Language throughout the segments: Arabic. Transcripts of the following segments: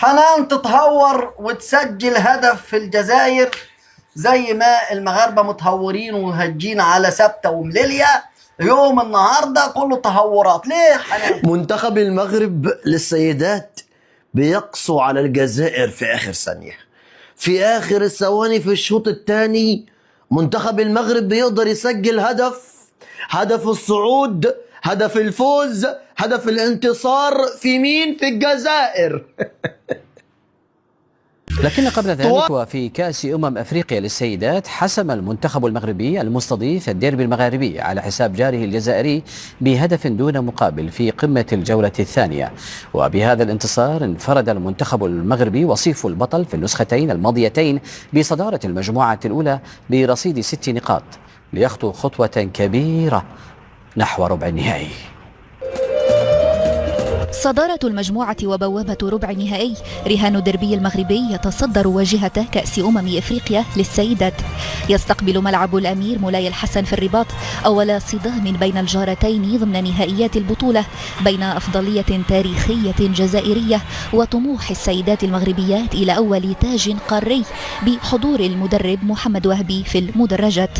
حنان تتهور وتسجل هدف في الجزائر زي ما المغاربة متهورين وهجين على سبتة ومليليا. يوم النهاردة كله تهورات. ليه حنان؟ منتخب المغرب للسيدات بيقسو على الجزائر في آخر ثانية، في آخر الثواني في الشوط الثاني منتخب المغرب بيقدر يسجل هدف الصعود، هدف الفوز، هدف الانتصار في مين؟ في الجزائر. لكن قبل ذلك وفي كأس أفريقيا للسيدات حسم المنتخب المغربي المستضيف الديربي المغاربي على حساب جاره الجزائري بهدف دون مقابل في قمة الجولة الثانية. وبهذا الانتصار انفرد المنتخب المغربي وصيف البطل في النسختين الماضيتين بصدارة المجموعة الأولى برصيد 6 نقاط ليخطو خطوة كبيرة نحو ربع النهائي. صدارة المجموعة وبوابة ربع النهائي، رهان الدربي المغربي يتصدر واجهة كأس أفريقيا للسيدات. يستقبل ملعب الأمير مولاي الحسن في الرباط أول صدام بين الجارتين ضمن نهائيات البطولة، بين أفضلية تاريخية جزائرية وطموح السيدات المغربيات إلى أول تاج قاري بحضور المدرب محمد وهبي في المدرجات.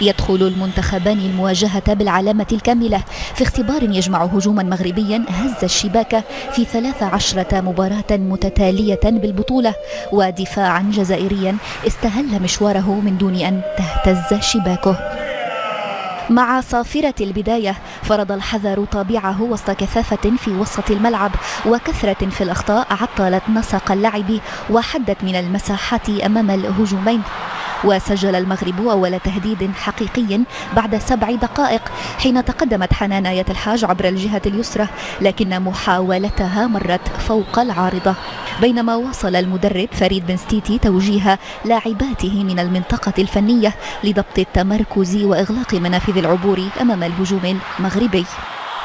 يدخل المنتخبان المواجهة بالعلامة الكاملة في اختبار يجمع هجوما مغربيا هز الشباك في 13 مباراة متتالية بالبطولة، ودفاعا جزائريا استهل مشواره من دون أن تهتز شباكه. مع صافرة البداية فرض الحذر طابعه وسط كثافة في وسط الملعب وكثرة في الأخطاء عطلت نسق اللعب وحدت من المساحات أمام الهجومين. وسجل المغرب أول تهديد حقيقي بعد 7 دقائق حين تقدمت حنان آية الحاج عبر الجهة اليسرى، لكن محاولتها مرت فوق العارضة. بينما واصل المدرب فريد بن ستيتي توجيه لاعباته من المنطقة الفنية لضبط التمركز وإغلاق منافذ العبور أمام الهجوم المغربي.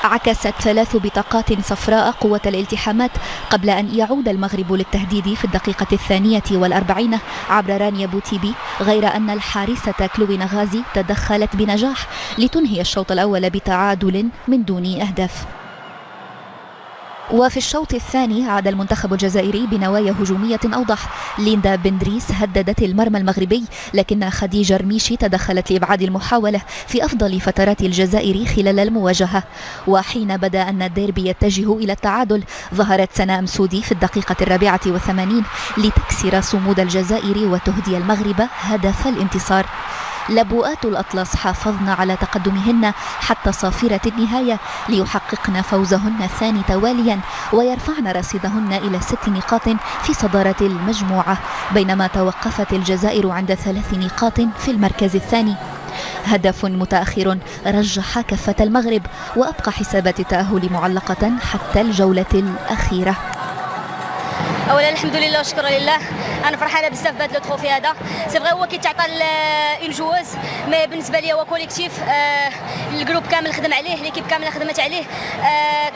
عكست 3 بطاقات صفراء قوة الالتحامات قبل أن يعود المغرب للتهديد في الدقيقة 42 عبر رانيا بوتيبي، غير أن الحارسة كلوي نغازي تدخلت بنجاح لتنهي الشوط الأول بتعادل من دون أهداف. وفي الشوط الثاني عاد المنتخب الجزائري بنوايا هجومية أوضح. ليندا بندريس هددت المرمى المغربي، لكن خديجة رميشي تدخلت لإبعاد المحاولة في أفضل فترات الجزائر خلال المواجهة. وحين بدأ أن الديربي يتجه إلى التعادل ظهرت سناء مسودي في الدقيقة 84 لتكسر صمود الجزائر وتهدي المغرب هدف الانتصار. لبؤات الأطلس حافظن على تقدمهن حتى صافرة النهاية ليحققن فوزهن الثاني تواليا ويرفعن رصيدهن إلى 6 نقاط في صدارة المجموعة، بينما توقفت الجزائر عند 3 نقاط في المركز الثاني. هدف متأخر رجح كفة المغرب وأبقى حسابات التأهل معلقة حتى الجولة الأخيرة. اولا الحمد لله والشكر لله، انا فرحانه بزاف بهذا لو تروفي هذا. سي فغي هو كيتعطى اون جوز، مي بالنسبه لي هو كوليكتيف. الجروب كامل خدم عليه، ليكيب كامله خدمت عليه.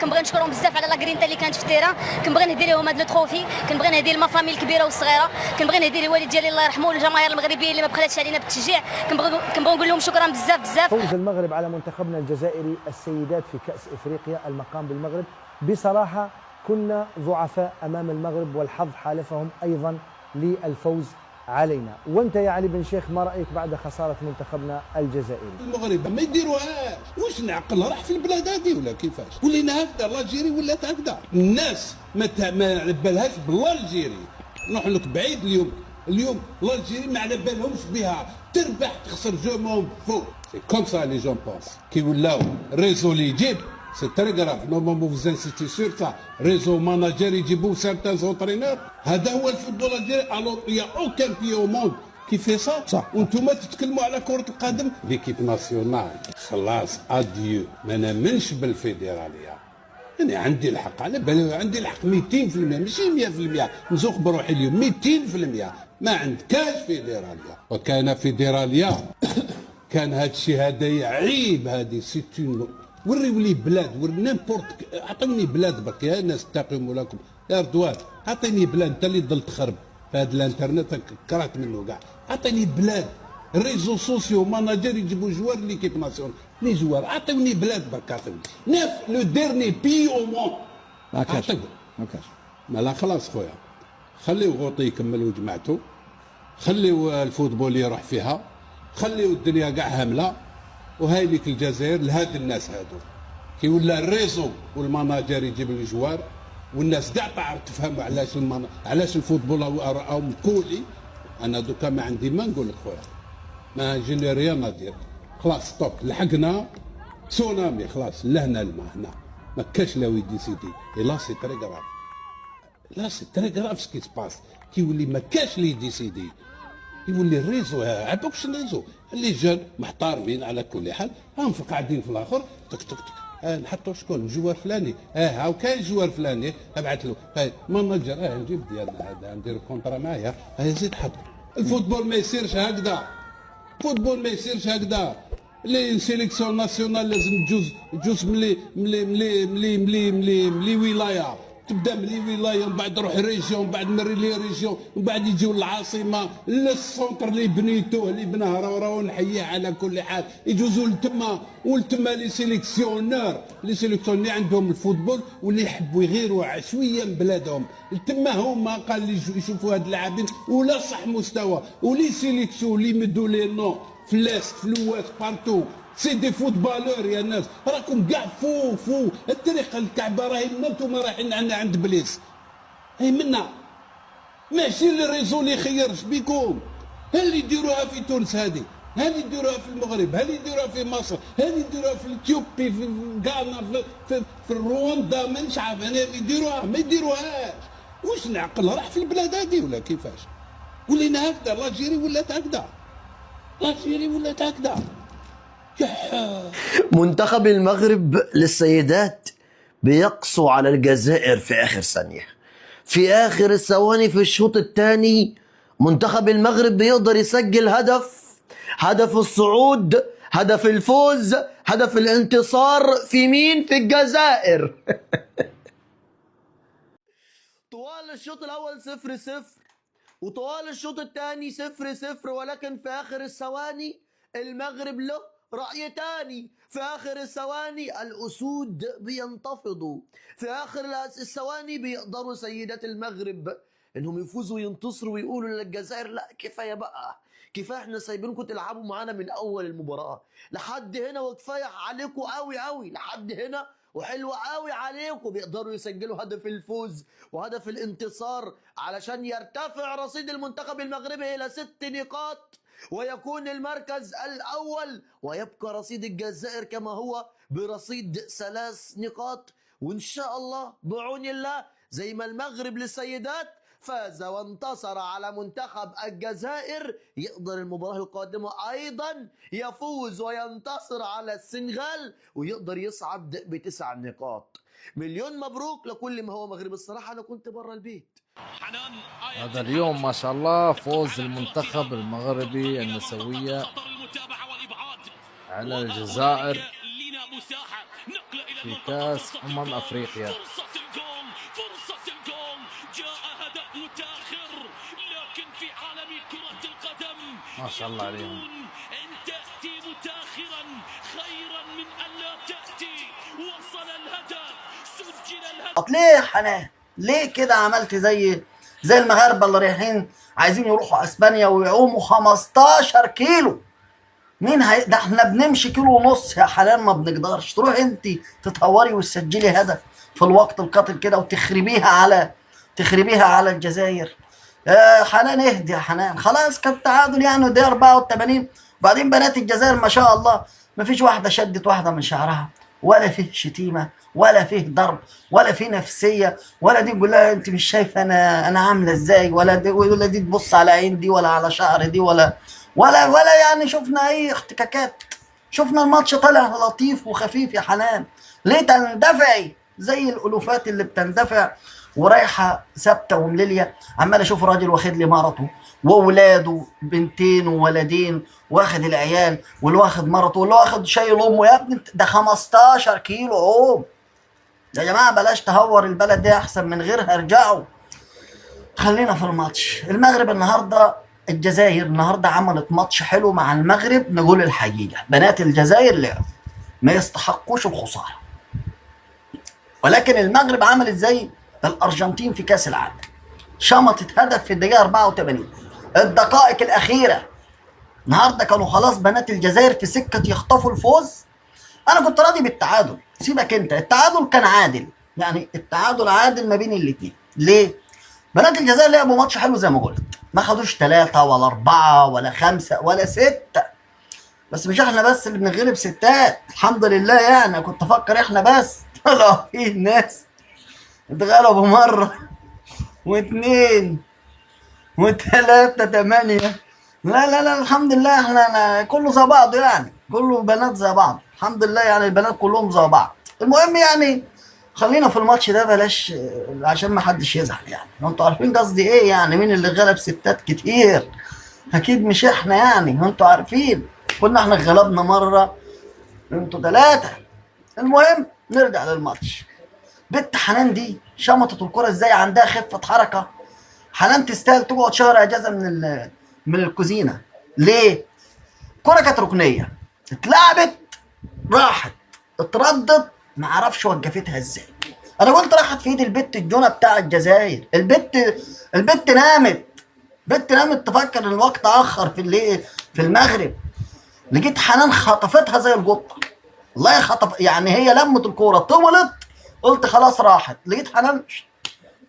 كنبغي نشكرهم بزاف على لا غرينتا اللي كانت في التيران. كنبغي نهدي لهم هذا لو تروفي، كنبغي نهدي لما فامي الكبيره والصغيره، كنبغي نهدي للوالد ديالي الله يرحمه والجماهير المغربيه اللي ما بخلاتش علينا بالتشجيع. كنبغي نقول لهم شكرا بزاف. فوز المغرب على منتخبنا الجزائري السيدات في كأس افريقيا المقام بالمغرب. بصراحه كنا ضعفاء أمام المغرب والحظ حالفهم أيضا للفوز علينا. وانت يا علي بن شيخ ما رأيك بعد خسارة منتخبنا الجزائري؟ المغرب ما يديروهاش، واش نعقل راح في البلاد هذه ولا كيفاش؟ ولينا هكذا لاجيري ولات هكذا. الناس ما على بالهاش بالالجيري، نروح لك بعيد. اليوم الالجيري ما على بالهمش بها، تربح تخسر جومون فوق. سي كوم سا لي جون بونس كي ولاو الريزو اللي يجيب. سي تري غراف. نورمالمون فوز انسيستي سور سا. ريزو ماناجير يجيبوا سارتان زونترينور. هذا هو الفوتبول الجزائري. الوغ يا اوكان بي او موند كي في صا. صح. وانتم تتكلموا على كرة القدم. ليكيب ناسيونال خلاص اديو. ما نامنش بالفيدراليه. انا عندي الحق، انا عندي الحق 200%، ماشي 100%. نزوق بروحي اليوم 200%. ما عندكاش فيدراليه. وكان فيدراليه كان هذا الشيء هذا عيب. هذه سيتون وريو لي بلاد، وري نيمبورت. عطوني بلاد برك يا ناس تقيموا لكم يا رضوان. عطيني بلاد، انت اللي ضل تخرب في هذا الانترنت كرهت منه كاع. عطيني بلاد، الريزو سوسيو ماناجير يجيبوا جوار ليكيب ناسيونال لي جوار. عطوني بلاد برك، عطوني نيف لو ديرني بي او مون. ما كاش ما لا خلاص خويا. خليو غوطي يكمل جماعته، خليو الفوتبول يروح فيها، خليو الدنيا كاع هامله. وهاي ليك الجزائر لهاد الناس هادو كي ولا الريزو والماناجر يجيب الجوار والناس كاع تعرف تفهم علاش الفوتبول او مكولي. انا دوكا ما عندي ما نقول لك خويا، ما جيني ريان ندير، خلاص ستوب، لحقنا تسونامي، خلاص لهنا الماء هنا ما كاش لا ويدي سيدي. اي لا سي تري غراف، لا سي تري غراف سكي سباس. كي يولي ما كاش اللي يديسيدي، يولي الريزو عبوكش الريزو اللي جون محترمين على كل حال، هم قاعدين في الاخر تك تك تك نحطوا شكون جوار فلاني، هاو كاين جوار فلاني ابعث له مانجر، نجيب ديالنا هذا ندير كونترا معايا، زيد حط. الفوتبول ما يصيرش هكذا، الفوتبول ما يصيرش هكذا. لي سيليكسيون ناسيونال لازم جوز ملي ولايه، تبدا من ولايه ومن بعد تروح ريجيون، من بعد من لي ريجيون ومن بعد يجيو العاصمه للسونتر اللي بنيتوه اللي بناه راهو نحييه على كل حال، يجوزوا لتما ولتما لي سيليكسيونور اللي عندهم الفوتبول واللي يحبوا يغيروا شويه من بلادهم، تما هما قال لي يشوفوا هاد اللاعبين ولا صح مستوى ولي سيليكسيون اللي يمدوا لي نو في الاست في الوات بارتو. سي دي فوتبالور يا ناس، راكم كاع فو الطريقه الكعبه راهي منا، نتوما رايحين عندنا عند بليس، هي منا ماشي الريزو اللي يخيرش بيكم. اللي يديروها في تونس هذه، هذه يديروها في المغرب، هذه يديروها في مصر، هذه يديروها في اثيوبيا، في غانا، في رواندا، ما نش عارف انا يديروها ما يديروهاش. واش نعقل راح في البلاد هذه ولا كيفاش؟ ولينا هكذا، لاجيري ولات هكذا، لاجيري ولات هكذا. منتخب المغرب للسيدات بيقسو على الجزائر في آخر ثانية، في آخر الثواني في الشوط الثاني منتخب المغرب بيقدر يسجل هدف الصعود، هدف الفوز، هدف الانتصار في مين؟ في الجزائر. طوال الشوط الأول 0-0 وطوال الشوط الثاني 0-0، ولكن في آخر الثواني المغرب له رأي تاني. في آخر الثواني الأسود بينتفضوا، في آخر الثواني بيقدروا سيدات المغرب إنهم يفوزوا وينتصروا ويقولوا للجزائر لا كفاية بقى، كفاية احنا سايبينكم تلعبوا معانا من أول المباراة لحد هنا، وكفاية عليكم قوي لحد هنا وحلوة قوي عليكم. بيقدروا يسجلوا هدف الفوز وهدف الانتصار علشان يرتفع رصيد المنتخب المغربي إلى 6 نقاط ويكون المركز الأول، ويبقى رصيد الجزائر كما هو برصيد 3 نقاط. وإن شاء الله بعون الله زي ما المغرب للسيدات فاز وانتصر على منتخب الجزائر، يقدر المباراة القادمة أيضا يفوز وينتصر على السنغال ويقدر يصعد ب9 نقاط. مليون مبروك لكل ما هو مغرب. الصراحة أنا كنت برا البيت. هذا اليوم ما شاء الله فوز المنتخب المغربي النسوية على الجزائر في كأس أفريقيا. ما شاء الله عليهم. تأتي متأخرا خيرا من أن لا تأتي. وصل الهدف، سجل الهدف. ليه حنان؟ ليه كده عملت زي المغاربه اللي رايحين عايزين يروحوا اسبانيا ويعوموا 15 كيلو؟ مين ده احنا بنمشي كيلو ونص يا حنان، ما بنقدرش. تروح انت تتهوري وتسجلي هدف في الوقت القاتل كده وتخربيها على الجزائر. يا حنان اهدي يا حنان، خلاص كان تعادل يعني، ودي 84. وبعدين بنات الجزائر ما شاء الله ما فيش واحده شدت واحده من شعرها، ولا فيه شتيمه ولا فيه ضرب ولا فيه نفسيه، ولا دي تقول لها انت مش شايفه انا عامله ازاي، ولا دي تبص على عين دي ولا على شعر دي ولا يعني شفنا اي احتكاكات. شفنا الماتش طالع لطيف وخفيف يا حنان. ليه تندفعي زي الالوفات اللي بتندفع ورايحه ثابته ومليليه؟ عمال اشوف راجل واخد لي مرته واولاده، بنتين وولدين، واخد العيال واللي واخد مرته واللي واخد شايل امه. يا ابني ده 15 كيلو عوم يا جماعه، بلاش تهور البلد دي احسن من غيرها. ارجعوا خلينا في الماتش. المغرب النهارده، الجزائر النهارده عملت ماتش حلو مع المغرب. نقول الحقيقه بنات الجزائر لعبوا ما يستحقوش الخساره، ولكن المغرب عملت زي الارجنتين في كاس العالم، شمطت هدف في الدقيقه 84. الدقائق الاخيره النهارده كانوا خلاص بنات الجزائر في سكه يخطفوا الفوز. انا كنت راضي بالتعادل، سيبك انت، التعادل كان عادل، يعني التعادل عادل ما بين الاثنين. ليه؟ بنات الجزائر لعبوا ماتش حلو زي ما قلت، ما خدوش 3 ولا 4 ولا 5 ولا 6، بس مش احنا بس اللي بنغلب ستات، الحمد لله. يعني كنت افكر احنا بس، طلع في ناس اتغلبوا مره واثنين وثلاثه 8. لا الحمد لله، احنا كله زي بعضه، يعني كله بنات زي بعض الحمد لله، يعني البنات كلهم زي بعض. المهم يعني خلينا في الماتش ده بلاش عشان ما حدش يزعل، يعني انتوا عارفين قصدي ايه، يعني مين اللي غلب ستات كتير؟ اكيد مش احنا، يعني انتوا عارفين كنا احنا غلبنا مره انتوا 3. المهم نرجع للماتش. بنت حنان دي شمطت الكرة ازاي، عندها خفة حركة. حنان تستاهل تقعد شهر اجازة من الكوزينة. ليه؟ الكرة كانت ركنية، اتلعبت، راحت، اتردت، ما اعرفش وقفتها ازاي. انا قلت راحت في ايد البت الجونة بتاع الجزائر. البت نامت، تفكر ان الوقت اخر في المغرب. لقيت حنان خطفتها زي القطة، والله خطف، يعني هي لمت الكورة طولت، قلت خلاص راحت. لقيت حنان،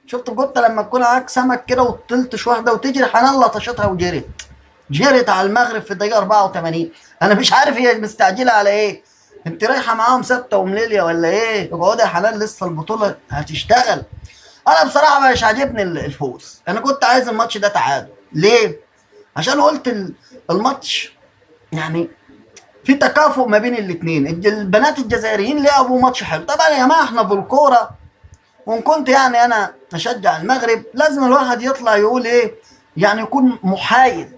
شفت القطة لما تكون معاك سمك كده وتلتش واحدة وتجري، حنان لطشتها جرت على المغرب في الدقيقة 84. انا مش عارف هي مستعجلة على ايه، انت رايحة معاهم ثابتة ومليليا ولا ايه؟ اقعدي يا حنان لسه البطولة هتشتغل. انا بصراحة مش عاجبني الفوز، انا كنت عايز الماتش ده تعادل. ليه؟ عشان قلت الماتش يعني في تكافؤ ما بين الاثنين. البنات الجزائريين لعبوا ماتش حلو. طبعا يا جماعه احنا بالكوره، وان كنت يعني انا اشجع المغرب، لازم الواحد يطلع يقول ايه، يعني يكون محايد.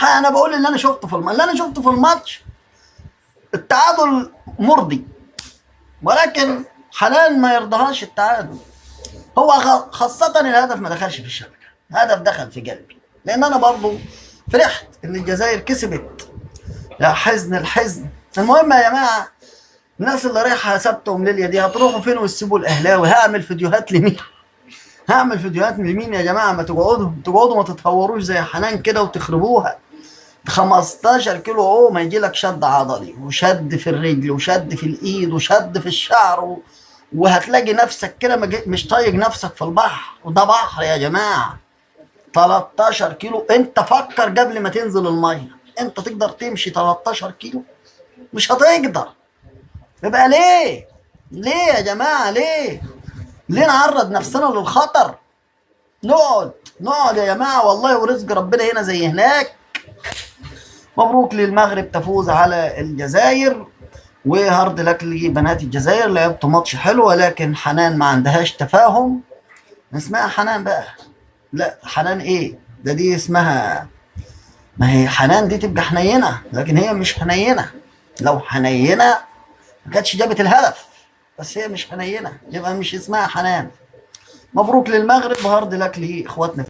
انا بقول اللي انا شفته في الماتش التعادل مرضي، ولكن حنان ما يرضاهاش التعادل. هو خاصه الهدف ما دخلش في الشبكه، هدف دخل في قلبي، لان انا برضو فرحت ان الجزائر كسبت. يا حزن الحزن. المهم يا جماعه، الناس اللي رايحه ثابته ومليليا دي هتروحوا فين وتسيبوا الاهلاوي؟ هعمل فيديوهات لمين يا جماعه؟ ما تقعدوا ما تتهوروش زي حنان كده وتخربوها. 15 كيلو ما يجي لك شد عضلي وشد في الرجل وشد في الايد وشد في الشعر وهتلاقي نفسك كده مش طايق نفسك في البحر، وده بحر يا جماعه. 13 كيلو، انت فكر قبل ما تنزل الميه، انت تقدر تمشي 13 كيلو؟ مش هتقدر. يبقى ليه يا جماعه؟ ليه نعرض نفسنا للخطر؟ نقعد يا جماعه، والله ورزق ربنا هنا زي هناك. مبروك للمغرب تفوز على الجزائر، وهارد لك لبنات الجزائر، لعبتوا ماتش حلو، ولكن حنان ما عندهاش تفاهم. اسمها حنان بقى؟ لا حنان ايه ده، دي اسمها، ما هي حنان دي تبقى حنينه، لكن هي مش حنينه. لو حنينه ما كانتش جابت الهدف، بس هي مش حنينه، يبقى مش اسمها حنان. مبروك للمغرب وهارد لك لاخواتنا.